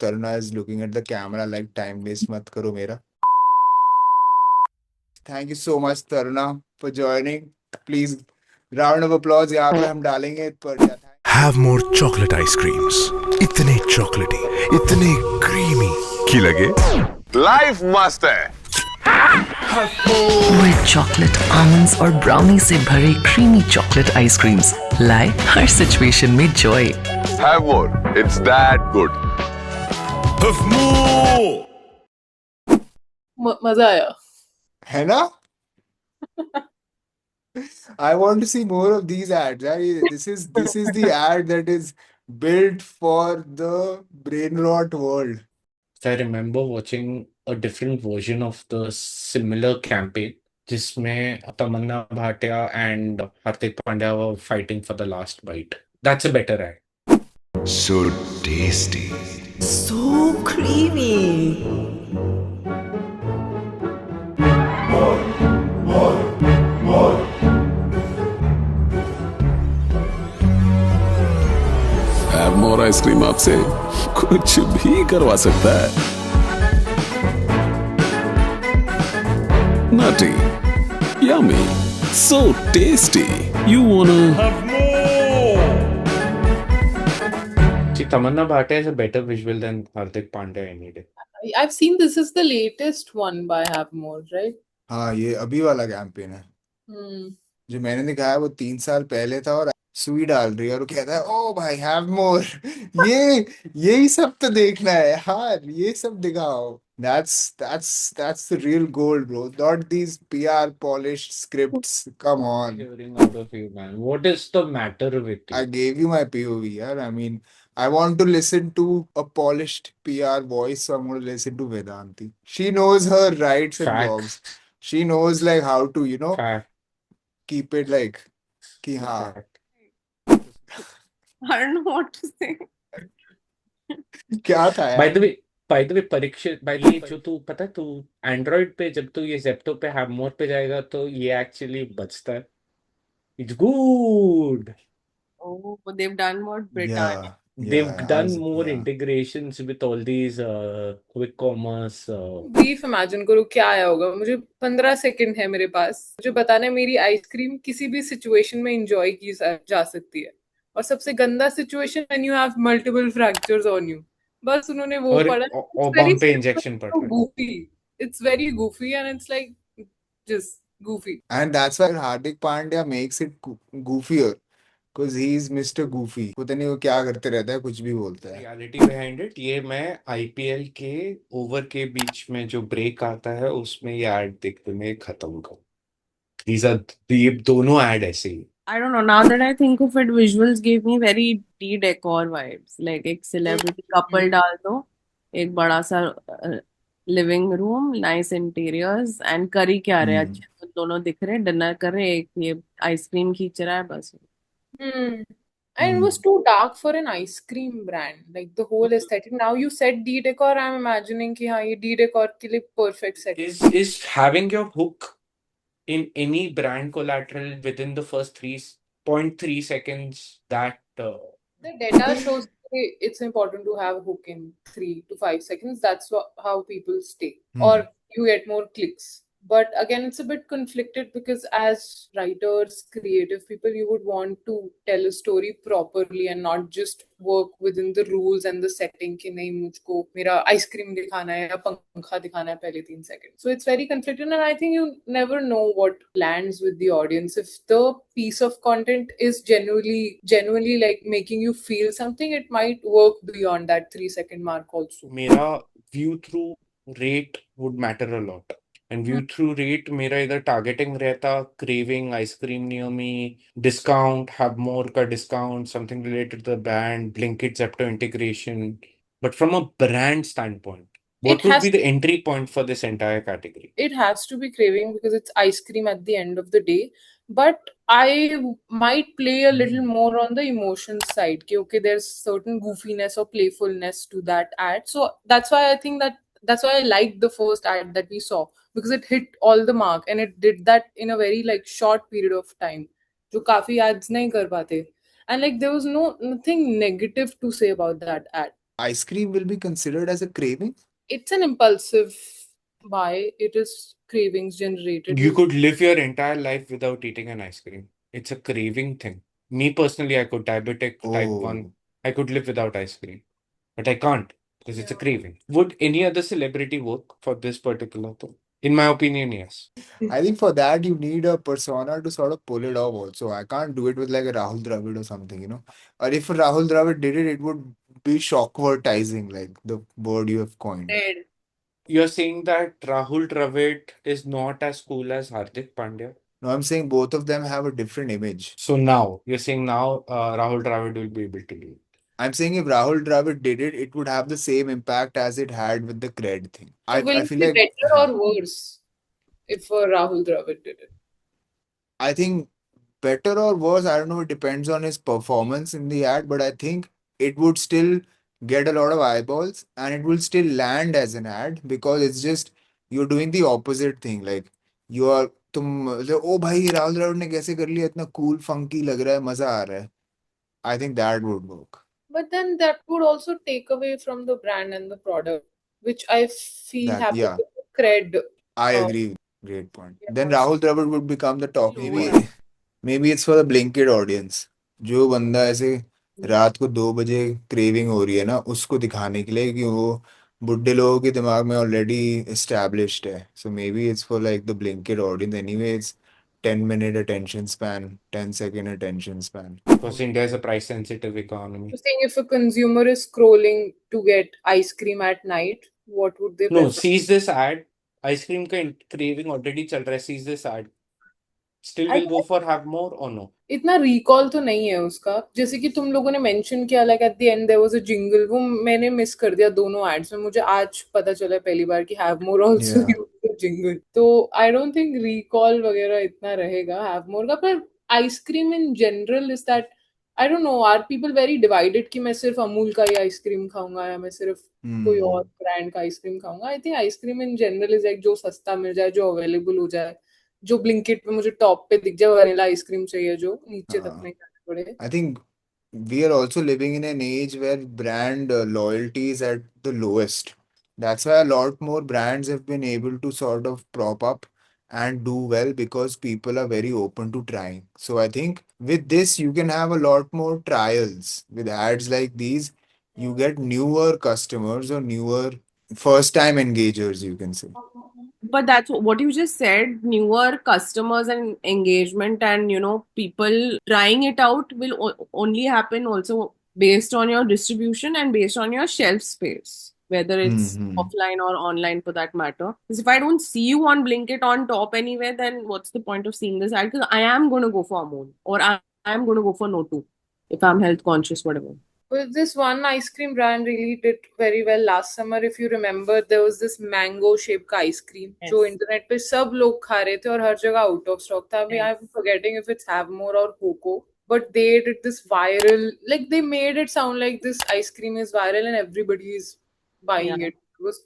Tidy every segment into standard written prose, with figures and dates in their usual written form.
Taruna is looking at the camera like time waste mat karo mera. Thank you so much, Taruna, for joining. Please, round of applause यहाँ पे हम डालेंगे पर Have more chocolate ice creams. इतने chocolatey, इतने creamy कि लगे life मस्त है। With chocolate, almonds और brownie से भरे creamy chocolate ice creams लाए हर situation में joy. Have more. It's that good. Have more. मजा आया है ना? I want to see more of these ads. This is the ad that is built for the brain rot world. I remember watching a different version of the similar campaign, जिसमें तमन्ना Bhatia and Hardik Pandya were fighting for the last bite. That's a better ad. So tasty. So creamy. Have more ice cream आपसे कुछ भी करवा सकता है. Nutty, yummy, so tasty. You wanna have See, Tamanna Bhatia is a better visual than Hardik Pandya any day. I've seen this is the latest one by Have More, right? हाँ, ये अभी वाला कैंपेन है. जो मैंने दिखाया वो 3 साल पहले था और सुई डाल रही है और वो कहता है ओ भाई हैव मोर. यही सब तो देखना है यार, ये सब दिखाओ. That's the real gold, bro. Not these PR polished scripts. Come on. Hearing out of you, man. What is the matter with you? I gave you my POV, yaar. I mean, I want to listen to a polished PR voice, so I'm going to listen to Vedanti. She knows her rights and Facts. wrongs. She knows like how to, Fact. keep it like कि हाँ. Fact. I don't know what to say. क्या था By यार? the way, Parikshit भाई ये जो तू पता है तू एंड्रॉइड पे जब तू ये जेप्टो पे हैव मोर पे जाएगा तो ये एक्चुअली बचता है. It's good. Oh, but they've done more Britannia. Yeah. They've done as- more yeah. integrations with all these quick commerce. Brief imagine करो क्या आया होगा. मुझे 15 सेकंड है मेरे पास. मुझे बताना है मेरी आइसक्रीम किसी भी सिचुएशन में एंजॉय की जा सकती है. और सबसे गंदा situation when you have multiple fractures on you. बस उन्होंने वो और पढ़ा. और बम पे इंजेक्शन पड़ रहा है. Goofy. It's very goofy and it's like just goofy. And that's why Hardik Pandya makes it goofier. Because he's Mr. Goofy. पता नहीं वो क्या करते रहता है, कुछ भी बोलता है. रियलिटी बिहाइंड इट ये मैं आईपीएल के ओवर के बीच में जो ब्रेक आता है उसमें ये ऐड देखते में खत्म कर. ये दोनों ऐड ऐसे ही. I don't know. Now that I think of it, visuals gave me very decor vibes. Like एक celebrity couple डाल दो, एक बड़ा सा living room, nice interiors, and करी क्या रहे अच्छे तो दोनों दिख रहे, डिनर कर रहे, एक ये आइसक्रीम खींच रहा है बस. And it was too dark for an ice cream brand. Like the whole aesthetic. Now you said D-Decor, I'm imagining कि हाँ ये D-Decor के लिए perfect setting. Is having your hook in any brand collateral within the first 3.3 seconds that The data shows it's important to have a hook in 3 to 5 seconds. That's how people stay. Or you get more clicks. But again, it's a bit conflicted because as writers, creative people, you would want to tell a story properly and not just work within the rules and the setting कि नहीं मुझको मेरा ice cream दिखाना है या पंखा दिखाना है पहले 3 seconds. So it's very conflicted and I think you never know what lands with the audience. If the piece of content is genuinely like making you feel something, it might work beyond that 3-second mark also. मेरा view through rate would matter a lot. And view through rate मेरा इधर targeting रहता craving ice cream near me discount have more का discount something related to the brand Blinkit Zepto integration but from a brand standpoint what would be the entry point for this entire category? It has to be craving because it's ice cream at the end of the day. But I might play a little more on the emotion side. Okay, there's certain goofiness or playfulness to that ad. So that's why I think that's why I liked the first ad that we saw because it hit all the mark and it did that in a very like short period of time. जो काफी ads नहीं कर पाते. And like there was nothing negative to say about that ad. ice cream will be considered as a craving? It's an impulsive buy. It is cravings generated. You could live your entire life without eating an ice cream. It's a craving thing. Me personally, I could diabetic type 1. Oh, I could live without ice cream, but I can't because it's a craving. Would any other celebrity work for this particular thing? In my opinion, yes. I think for that you need a persona to sort of pull it off also. I can't do it with like a Rahul Dravid or something, you know. Or if Rahul Dravid did it, it would be shockvertising, like the word you have coined. Red. You're saying that Rahul Dravid is not as cool as Hardik Pandya? No, I'm saying both of them have a different image. So now, you're saying now Rahul Dravid will be able to do it. I'm saying if Rahul Dravid did it, it would have the same impact as it had with the cred thing. So will I it feel be like better or worse if Rahul Dravid did it? I think better or worse, I don't know, it depends on his performance in the ad, but I think it would still get a lot of eyeballs and it will still land as an ad because it's just you're doing the opposite thing. Like you are तुम ओ भाई राहुल द्रविड़ ने कैसे कर लिया इतना cool funky लग रहा है मजा आ रहा है. I think that would work. But then that would also take away from the brand and the product, which I feel That, happens yeah, with the cred. I Uh, agree. Great point. yeah. Then Rahul Dravid would become the top Lower. maybe maybe it's for the Blinkit audience. जो बंदा ऐसे रात को 2 बजे craving हो रही है ना उसको दिखाने के लिए कि वो बुड्ढे लोगों के दिमाग में ऑलरेडी एस्टैब्लिश्ड है. So maybe it's for like the Blinkit audience. Anyway, it's 10-minute attention span, 10-second attention span. Because India is a price sensitive economy. You're saying if a consumer is scrolling to get ice cream at night, what would they No, prefer? sees this ad. Ice cream का craving already चल रहा है. Sees this ad. Still I will go for have more or no? इतना recall तो नहीं है उसका. जैसे कि तुम लोगों ने मेंशन किया like at the end there was a jingle, वो मैंने मिस कर दिया दोनों एड्स में. मुझे आज पता चला पहली बार कि have more also Yeah. Use the jingle. तो आई डोंट थिंक रिकॉल वगैरह इतना रहेगा हैव मोर का. पर ice cream in general is that I don't know, are people very divided कि मैं सिर्फ अमूल का ही आइसक्रीम खाऊंगा या मैं सिर्फ कोई और ब्रांड का आइसक्रीम खाऊंगा. I think ice cream in general is like जो सस्ता मिल जाए, जो अवेलेबल हो जाए, जो ब्लिंकिट पे मुझे टॉप पे दिख जाए. वनीला आइसक्रीम चाहिए जो नीचे तक नहीं जाना पड़े. I think we are also living in an age where brand loyalty is at the lowest. That's why a lot more brands have been able to sort of prop up and do well because people are very open to trying. So I think with this, you can have a lot more trials. With ads like these, you get newer customers or newer first time engagers, you can say. But that's what you just said. Newer customers and engagement, and people trying it out will only happen also based on your distribution and based on your shelf space, whether it's offline or online for that matter. Because if I don't see you on Blinkit on top anywhere, then what's the point of seeing this ad? Because I am going to go for Amol or I am going to go for No2 if I'm health conscious, whatever. Well, this one ice cream brand really did very well last summer. If you remember, there was this mango shaped का ice cream Yes. जो internet पे सब लोग खा रहे थे और हर जगह आउट ऑफ स्टॉक था. Yes. I'm forgetting if it's Havmore or Coco, but they did this viral, like they made it sound like this ice cream is viral and everybody is buying Yeah. it. It was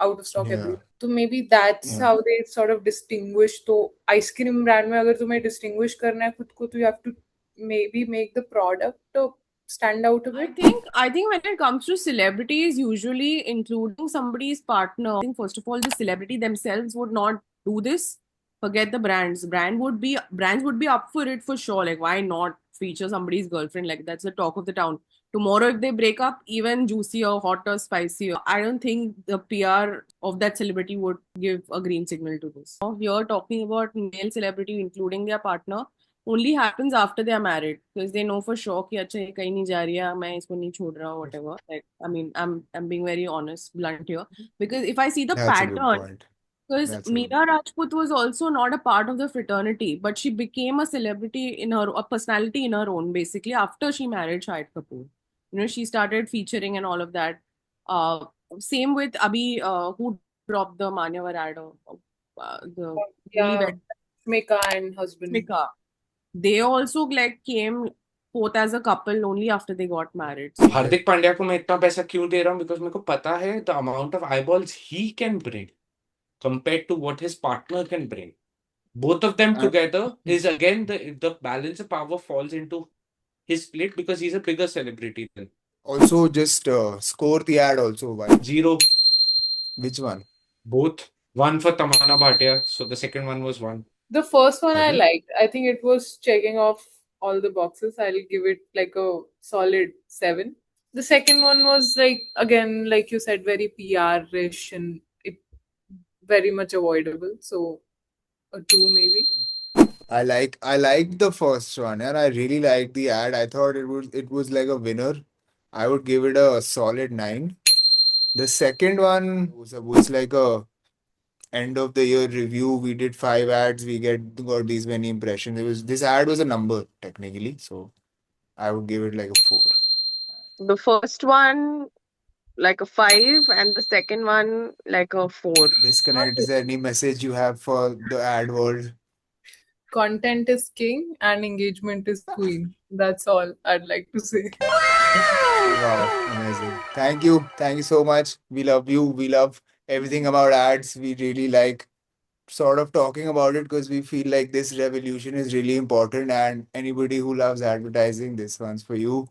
out of stock Yeah. everywhere. So maybe that's Yeah. how they sort of distinguish. तो ice cream brand में अगर तुम्हें distinguish करना है खुद को, तो you have to maybe make the product stand out a bit. I think when it comes to celebrities, usually including somebody's partner, I think first of all the celebrity themselves would not do this. Forget the brands. Brands would be up for it for sure. Like, why not feature somebody's girlfriend? Like, that's the talk of the town. Tomorrow, if they break up, even juicier, hotter, spicier, I don't think the PR of that celebrity would give a green signal to this. We are talking about male celebrity including their partner only happens after they are married because they know for sure कि अच्छा ये कहीं नहीं जा रही है, मैं इसको नहीं छोड़ रहा, whatever. Like, I mean, I'm being very honest, blunt here, because if I see the That's a good pattern, point. because That's a good Meera Rajput was also not a part of the fraternity, but she became a celebrity a personality in her own, basically after she married Shahid Kapoor. She started featuring and all of that. Same with Abhi, who dropped the Manyavar ad, the Yeah, Mika and husband. Mika. They also like came forth as a couple only after they got married. Hardik Pandya को मैं इतना पैसा क्यों दे रहा हूँ? Because मेरे को पता है the amount of eyeballs he can bring compared to what his partner can bring. Both of them together is again the balance of power falls into his plate because he's a bigger celebrity than. Also, just score the ad also. Why? 0. Which one? Both. 1 for Tamana Bhatia. So the second one was 1. The first one I Okay. liked. I think it was checking off all the boxes. I'll give it like a solid 7. The second one was like, again, like you said, very PR-ish and it very much avoidable. So a 2 maybe. I like the first one, and I really liked the ad. I thought it was like a winner. I would give it a solid 9. The second one was like a end of the year review. We did 5 ads. We got these many impressions. This ad was a number technically, so I would give it like a 4. The first one like a 5 and the second one like a 4. Disconnect. Is there any message you have for the ad world? Content is king and engagement is queen. That's all I'd like to say. Wow, amazing. Thank you so much. We love you. We love everything about ads. We really like sort of talking about it because we feel like this revolution is really important, and anybody who loves advertising, this one's for you.